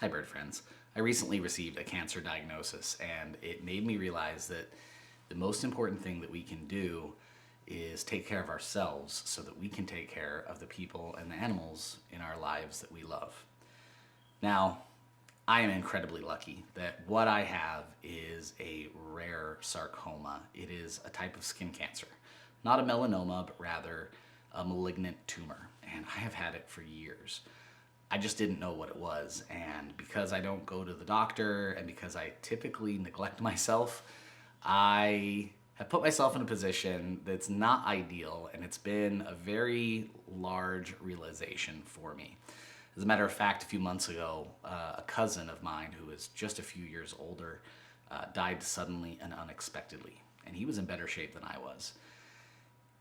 Hi, bird friends. I recently received a cancer diagnosis, and it made me realize that the most important thing that we can do is take care of ourselves so that we can take care of the people and the animals in our lives that we love. Now, I am incredibly lucky that what I have is a rare sarcoma. It is a type of skin cancer, not a melanoma, but rather a malignant tumor, and I have had it for years. I just didn't know what it was. And because I don't go to the doctor and because I typically neglect myself, I have put myself in a position that's not ideal. And it's been a very large realization for me. As a matter of fact, a few months ago, a cousin of mine who is just a few years older died suddenly and unexpectedly. And he was in better shape than I was.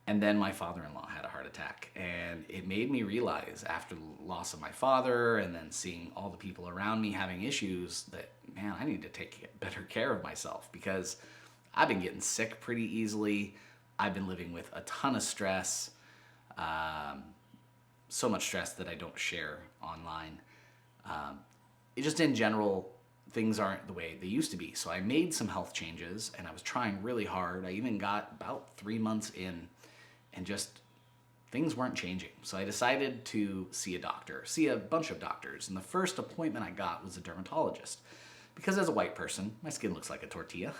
And then my father-in-law had a heart attack, and it made me realize after the loss of my father and then seeing all the people around me having issues that, man, I need to take better care of myself because I've been getting sick pretty easily. I've been living with a ton of stress, um, so much stress that I don't share online. It just in general, things aren't the way they used to be. So I made some health changes and I was trying really hard. I even got about 3 months in and just things weren't changing. So I decided to see a bunch of doctors. And the first appointment I got was a dermatologist. Because as a white person, my skin looks like a tortilla.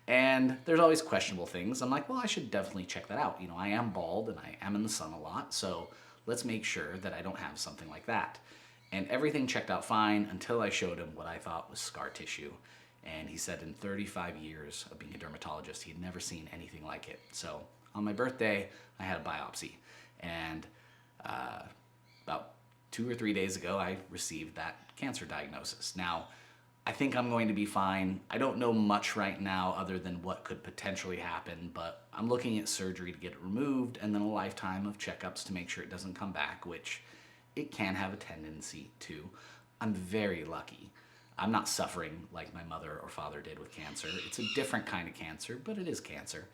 And there's always questionable things. I'm like, well, I should definitely check that out. You know, I am bald and I am in the sun a lot. So let's make sure that I don't have something like that. And everything checked out fine until I showed him what I thought was scar tissue. And he said in 35 years of being a dermatologist, he'd never seen anything like it. So on my birthday, I had a biopsy. And about 2 or 3 days ago, I received that cancer diagnosis. Now, I think I'm going to be fine. I don't know much right now other than what could potentially happen, but I'm looking at surgery to get it removed and then a lifetime of checkups to make sure it doesn't come back, which it can have a tendency to. I'm very lucky. I'm not suffering like my mother or father did with cancer. It's a different kind of cancer, but it is cancer.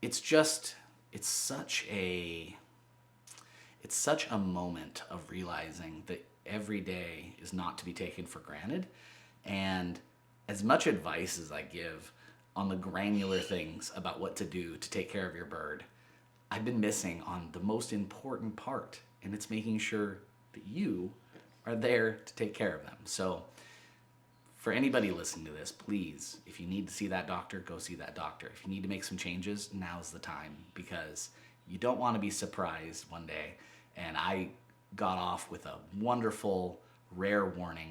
It's just, it's such a it's such a moment of realizing that every day is not to be taken for granted. And as much advice as I give on the granular things about what to do to take care of your bird, I've been missing on the most important part, and it's making sure that you are there to take care of them. So, for anybody listening to this, please, if you need to see that doctor, go see that doctor. If you need to make some changes, now's the time because you don't want to be surprised one day. And I got off with a wonderful, rare warning